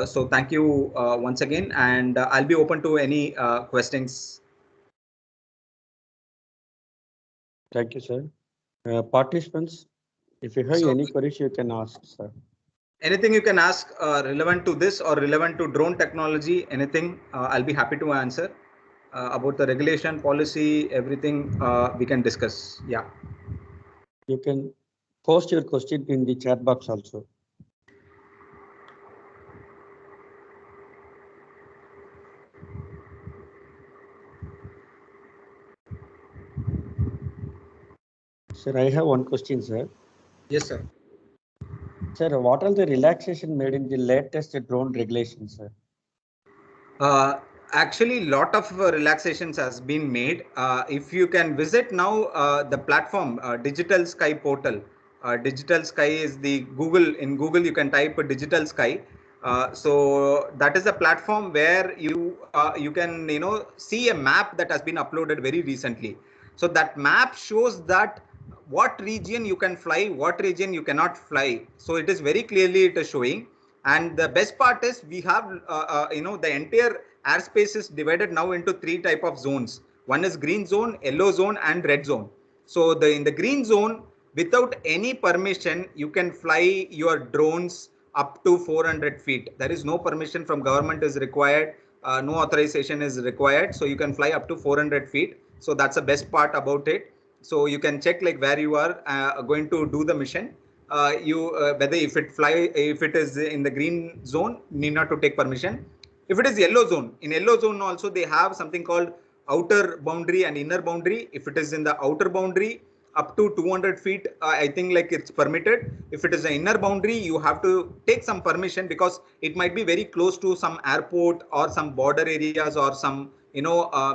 So thank you once again, and I'll be open to any questions.
Thank you, sir. Participants, if you have any queries, you can ask, sir.
Anything you can ask relevant to this or relevant to drone technology, anything, I'll be happy to answer. About the regulation, policy, everything we can discuss. Yeah.
You can post your question in the chat box also. Sir, I have one question, sir.
Yes, sir.
Sir, what are the relaxation made in the latest drone regulations, sir?
Actually, lot of relaxations has been made. If you can visit now the platform Digital Sky portal. Digital Sky is the Google. In Google, you can type Digital Sky. So that is a platform where you can see a map that has been uploaded very recently. So that map shows that what region you can fly, what region you cannot fly. So it is very clearly it is showing. And the best part is we have the entire airspace is divided now into three type of zones. One is green zone, yellow zone, and red zone. So in the green zone, without any permission, you can fly your drones up to 400 feet. There is no permission from government is required. No authorization is required. So you can fly up to 400 feet. So that's the best part about it. So you can check like where you are going to do the mission. Whether if it is in the green zone, need not to take permission. If it is yellow zone, in yellow zone also they have something called outer boundary and inner boundary. If it is in the outer boundary, up to 200 feet, I think like it's permitted. If it is an inner boundary, you have to take some permission, because it might be very close to some airport or some border areas or some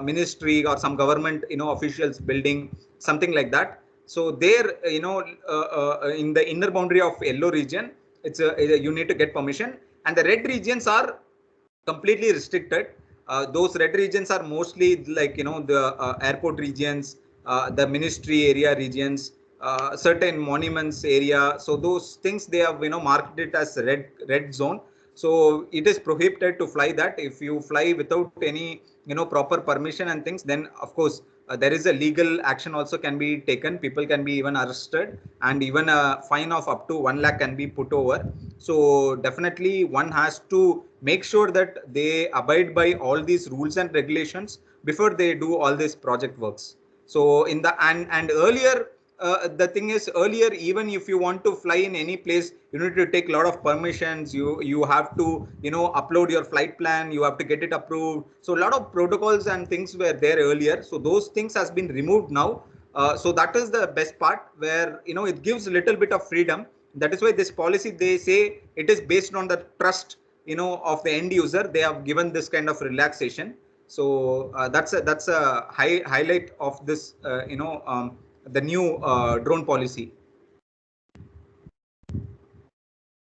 ministry or some government officials building, something like that. So there, in the inner boundary of yellow region, you need to get permission, and the red regions are completely restricted. Those red regions are mostly like the airport regions, the ministry area regions, certain monuments area. So those things they have marked it as red zone. So it is prohibited to fly that. If you fly without any proper permission and things, then of course there is a legal action also can be taken. People can be even arrested, and even a fine of up to 1 lakh can be put over. So definitely one has to make sure that they abide by all these rules and regulations before they do all these project works. So in the and earlier, the thing is, earlier, even if you want to fly in any place, you need to take a lot of permissions. You have to upload your flight plan. You have to get it approved. So a lot of protocols and things were there earlier. So those things has been removed now. So that is the best part, where it gives a little bit of freedom. That is why this policy, they say it is based on the trust of the end user. They have given this kind of relaxation. So that's a highlight of this the new drone policy.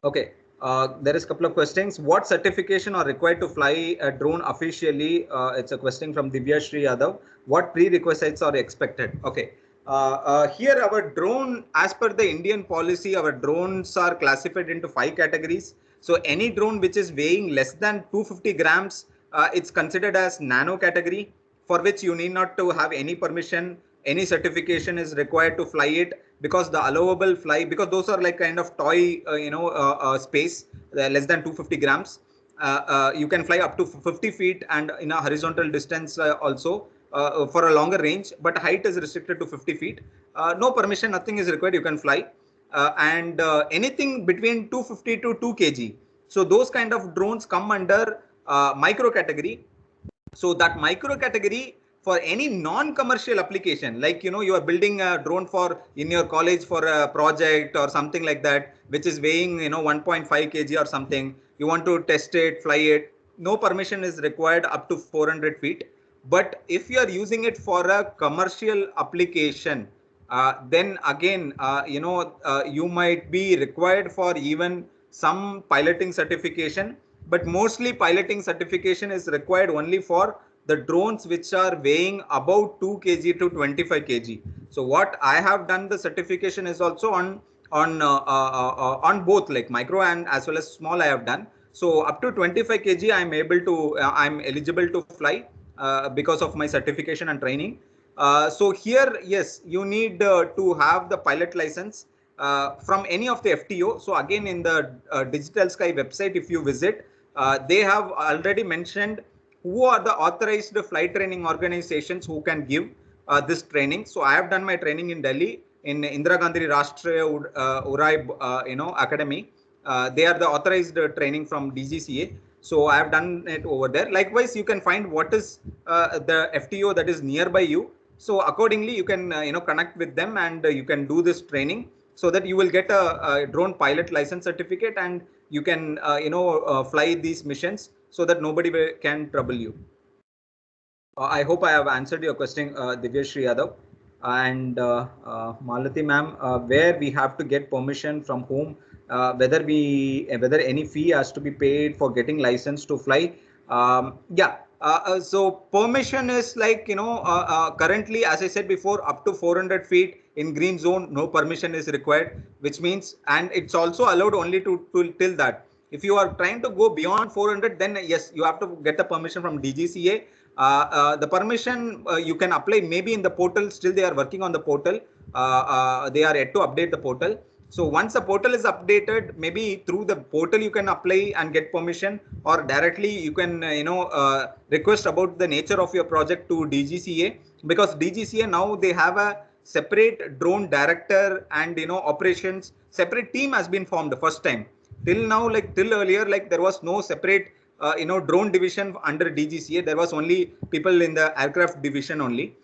Okay, there is a couple of questions. What certification are required to fly a drone officially? It's a question from Divya Shri Yadav. What prerequisites are expected? Okay, here our drone, as per the Indian policy, our drones are classified into 5 categories. So any drone which is weighing less than 250 grams, it's considered as nano category, for which you need not to have any permission. Any certification is required to fly it, because the allowable fly, because those are like kind of toy space, less than 250 grams. You can fly up to 50 feet and in a horizontal distance also for a longer range, but height is restricted to 50 feet. No permission, nothing is required, you can fly. And anything between 250 to 2 kg, so those kind of drones come under micro category. So that micro category, for any non-commercial application, like you are building a drone for in your college for a project or something like that, which is weighing 1.5 kg or something, you want to test it, fly it, no permission is required up to 400 feet. But if you are using it for a commercial application, then again you might be required for even some piloting certification. But mostly piloting certification is required only for the drones which are weighing about 2 kg to 25 kg. So what I have done, the certification is also on both, like micro and as well as small I have done. So up to 25 kg I'm eligible to fly because of my certification and training. So here, yes, you need to have the pilot license from any of the FTO. So again, in the Digital Sky website, if you visit, they have already mentioned who are the authorized flight training organizations who can give this training. So I have done my training in Delhi in Indira Gandhi Rashtriya Urai Academy. They are the authorized training from DGCA. So I have done it over there. Likewise, you can find what is the FTO that is nearby you. So accordingly, you can connect with them, and you can do this training, so that you will get a drone pilot license certificate, and you can fly these missions, so that nobody can trouble you. I hope I have answered your question, Divya Shri Yadav. And Malati ma'am, where we have to get permission from whom, whether any fee has to be paid for getting license to fly. Yeah. So permission is like, currently, as I said before, up to 400 feet in green zone, no permission is required, which means, and it's also allowed only to till that. If you are trying to go beyond 400, then yes, you have to get the permission from DGCA. The permission you can apply maybe in the portal. Still, they are working on the portal. They are yet to update the portal. So once the portal is updated, maybe through the portal you can apply and get permission, or directly you can request about the nature of your project to DGCA, because DGCA now they have a separate drone director and operations separate team has been formed the first time. Till now, like till earlier, like there was no separate drone division under DGCA. There was only people in the aircraft division only.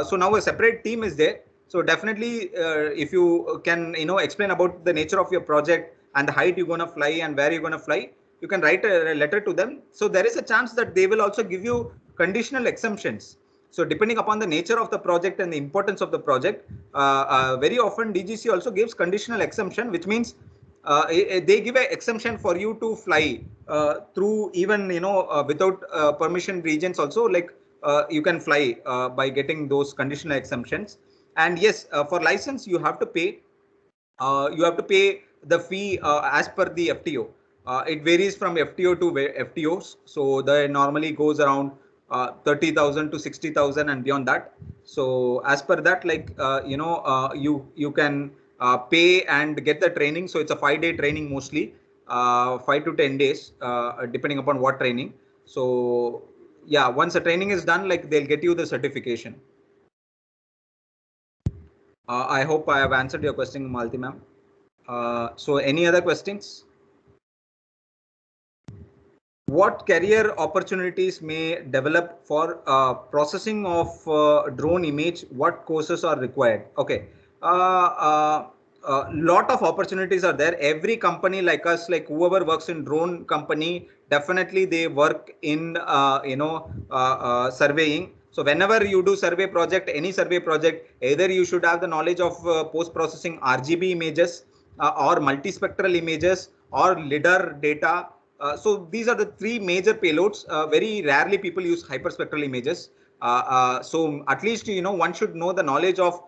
So now a separate team is there. So definitely, if you can explain about the nature of your project and the height you're going to fly and where you're going to fly, you can write a letter to them. So there is a chance that they will also give you conditional exemptions. So depending upon the nature of the project and the importance of the project, very often DGC also gives conditional exemption, which means they give an exemption for you to fly through even without permission regions also, like you can fly by getting those conditional exemptions. And yes, for license you have to pay. You have to pay the fee as per the FTO. It varies from FTO to FTOs. So the normally goes around 30,000 to 60,000 and beyond that. So as per that, like you can pay and get the training. So it's a 5-day training mostly, 5 to 10 days, depending upon what training. So yeah, once the training is done, like they'll get you the certification. I hope I have answered your question, Malti ma'am. So any other questions? What career opportunities may develop for processing of drone image? What courses are required? Okay. Lot of opportunities are there. Every company like us, like whoever works in drone company, definitely they work in surveying. So whenever you do survey project, any survey project, either you should have the knowledge of post processing RGB images or multispectral images or lidar data. So these are the three major payloads. Very rarely people use hyperspectral images. So at least one should know the knowledge of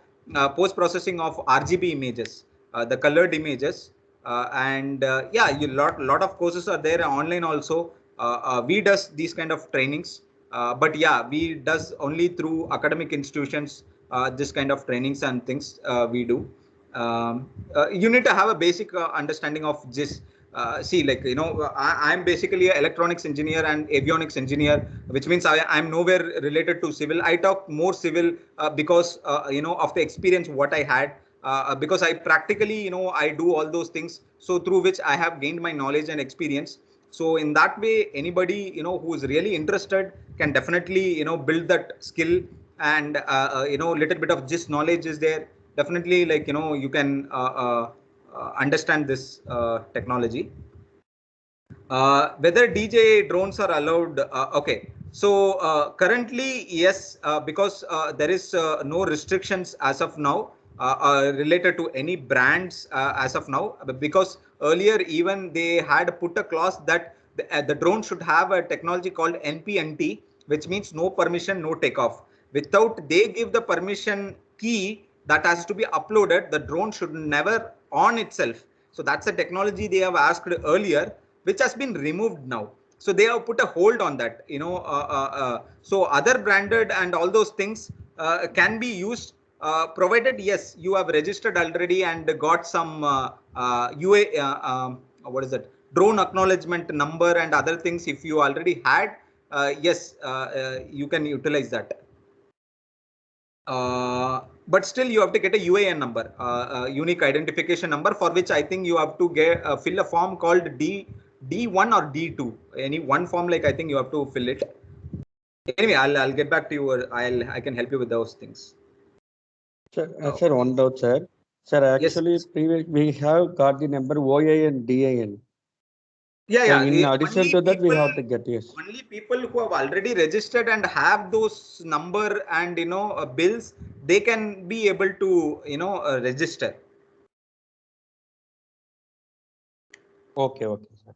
post processing of RGB images, the colored images, and yeah, lot of courses are there online also. We does these kind of trainings, but yeah, we does only through academic institutions. This kind of trainings and things we do. You need to have a basic understanding of this. See, like I'm basically an electronics engineer and avionics engineer, which means I'm nowhere related to civil. I talk more civil because of the experience what I had, because I practically I do all those things, so through which I have gained my knowledge and experience. So in that way, anybody who is really interested can definitely build that skill, and little bit of this knowledge is there. Definitely, like you can understand this technology. Whether DJ drones are allowed? Okay, so currently yes, because there is no restrictions as of now related to any brands as of now, because earlier even they had put a clause that the drone should have a technology called NPNT, which means no permission, no takeoff. Without they give the permission key that has to be uploaded, the drone should never on itself. So that's a technology they have asked earlier, which has been removed now. So they have put a hold on that. So other branded and all those things can be used, provided yes, you have registered already and got some UA. What is that? Drone acknowledgement number and other things. If you already had, yes, you can utilize that. But still you have to get a UAN number, unique identification number, for which I think you have to get fill a form called D1 or D2. Any one form, like I think you have to fill it. Anyway, I'll get back to you, or I can help you with those things.
Sir, one doubt, sir. Sir, actually,
yes.
We have got the number OA and DAN.
Yeah,
so
yeah.
in addition to that, we have to get yes.
Only people who have already registered and have those number and bills, they can be able to register.
Okay, sir.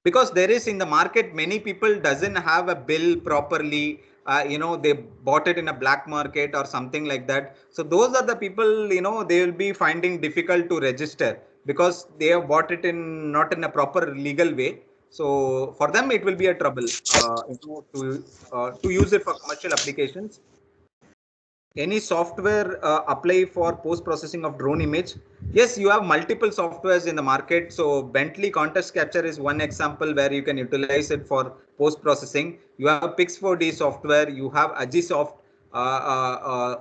Because there is in the market, many people doesn't have a bill properly. They bought it in a black market or something like that. So those are the people they will be finding difficult to register because they have bought it in not in a proper legal way. So for them it will be a trouble to use it for commercial applications. Any software apply for post processing of drone image? Yes, you have multiple softwares in the market. So Bentley Context Capture is one example where you can utilize it for post processing. You have Pix4D software, you have Agisoft,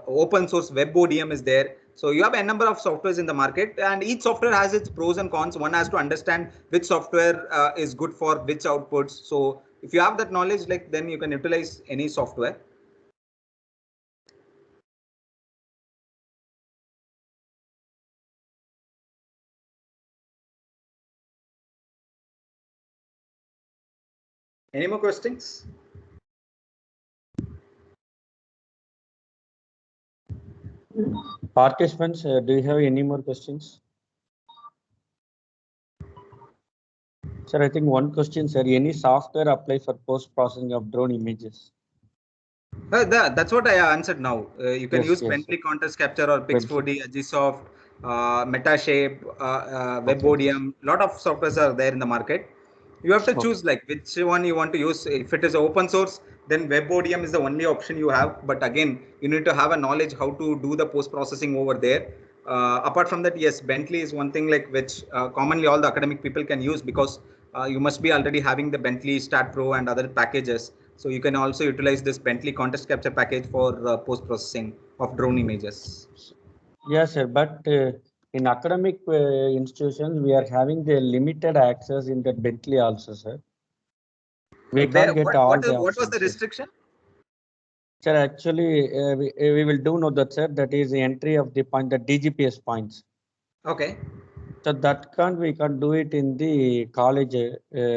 open source WebODM is there. So you have a number of softwares in the market, and each software has its pros and cons. One has to understand which software is good for which outputs. So if you have that knowledge, like then you can utilize any software. Any more questions?
Participants, do you have any more questions? Sir, I think one question, sir. Any software apply for post processing of drone images?
That's what I answered now. You can
Yes,
use
yes,
Bentley Contest Capture or
Bentley.
Pix4D, Agisoft, Metashape,
Okay.
WebODM. Lot of softwares are there in the market. You have to
Okay.
choose like which one you want to use. If it is open source, then WebODM is the only option you have. But again, you need to have a knowledge how to do the post processing over there. Apart from that, yes, Bentley is one thing like which commonly all the academic people can use because you must be already having the Bentley Stat Pro and other packages. So you can also utilize this Bentley Contest Capture package for post processing of drone images.
Yes, sir. But in academic institutions, we are having the limited access in the Bentley also, sir. We
There,
can't get all the
what was the
options, sir.
restriction?
Sir, actually, we will do know that, sir. That is the entry of the point, the DGPS points.
Okay.
So that can't we can't do it in the college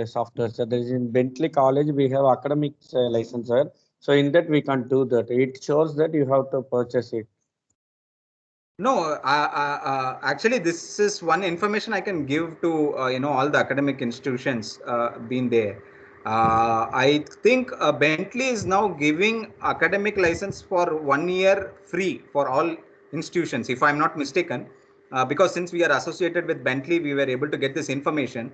software. So there is in Bentley College we have academic license, sir. So in that we can't do that. It shows that you have to purchase it.
No, actually, this is one information I can give to all the academic institutions being there. I think Bentley is now giving academic license for 1 year free for all institutions, if I'm not mistaken. Because since we are associated with Bentley, we were able to get this information,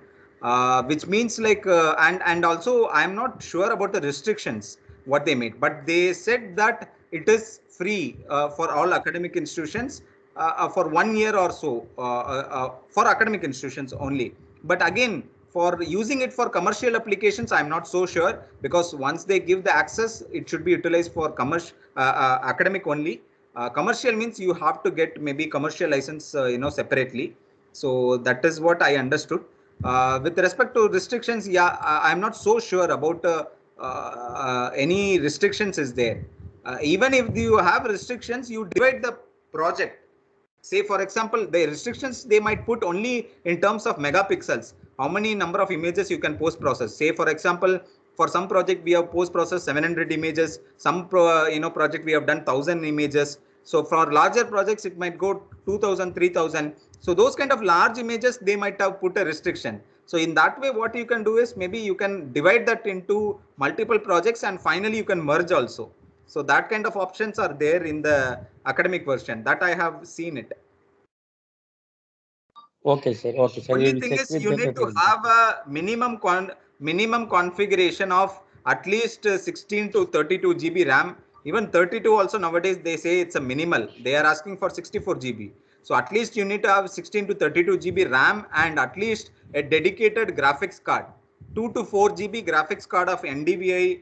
which means like and also I'm not sure about the restrictions what they made, but they said that it is free for all academic institutions for 1 year or so for academic institutions only. But again, for using it for commercial applications, I'm not so sure because once they give the access, it should be utilized for commercial academic only. Commercial means you have to get maybe commercial license, separately. So that is what I understood. With respect to restrictions, yeah, I'm not so sure about any restrictions is there. Even if you have restrictions, you divide the project. Say for example, the restrictions they might put only in terms of megapixels, how many number of images you can post process. Say for example, for some project we have post processed 700 images, some project we have done 1000 images. So for larger projects it might go 2000, 3000. So those kind of large images they might have put a restriction. So in that way what you can do is maybe you can divide that into multiple projects and finally you can merge also. So that kind of options are there in the academic version that I have seen it.
Okay, sir. Okay, sir. We
Only
will
thing
check
is
with
you
that.
need
That we
to
will
have
discuss.
a minimum configuration of at least 16 to 32 GB RAM. Even 32 also nowadays they say it's a minimal. They are asking for 64 GB. So at least you need to have 16 to 32 GB RAM and at least a dedicated graphics card. 2 to 4 GB graphics card of NDVI,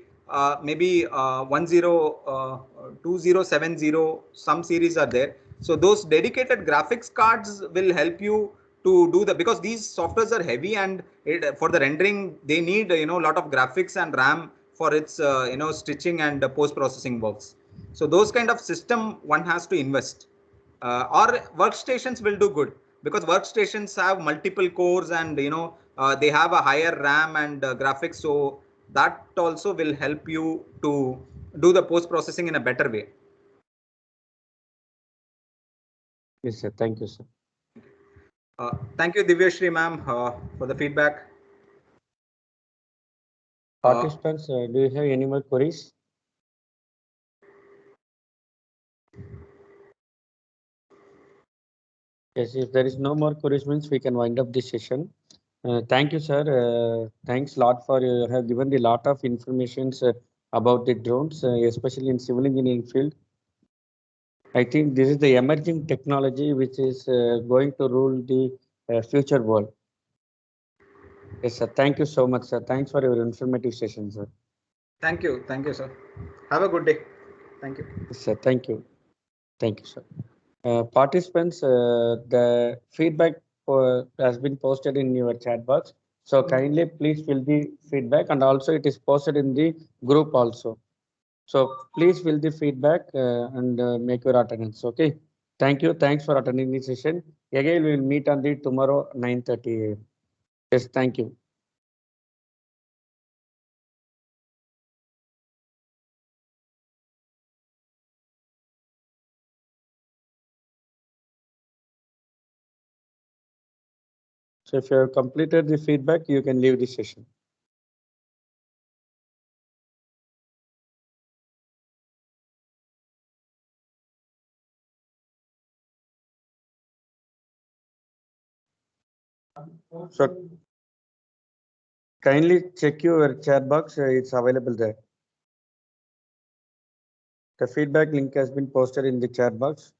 maybe 2070, some series are there. So those dedicated graphics cards will help you to do the, because these softwares are heavy and for the rendering they need a lot of graphics and RAM for its stitching and post processing works. So those kind of system one has to invest, or workstations will do good because workstations have multiple cores and they have a higher RAM and graphics. So that also will help you to do the post processing in a better way.
Yes, sir. Thank you, sir.
Thank you, Divyashri ma'am, for the feedback. Uh,
Participants, do you have any more queries? Yes, if there is no more queries, means we can wind up this session. Thank you, sir. Thanks a lot for you have given the lot of informations about the drones, especially in civil engineering field. I think this is the emerging technology which is going to rule the future world. Yes, sir. Thank you so much, sir. Thanks for your informative session, sir.
thank you, sir. Have a good day. Thank you.
Yes, sir. Thank you. Thank you, sir. Participants, the feedback has been posted in your chat box. So kindly please fill the feedback, and also it is posted in the group also. So please fill the feedback and make your attendance. Okay. Thank you. Thanks for attending the session. Again, we will meet on the tomorrow 9:30 a.m. Yes. Thank you. So if you have completed the feedback, you can leave the session. So kindly check your chat box. It's available there. The feedback link has been posted in the chat box.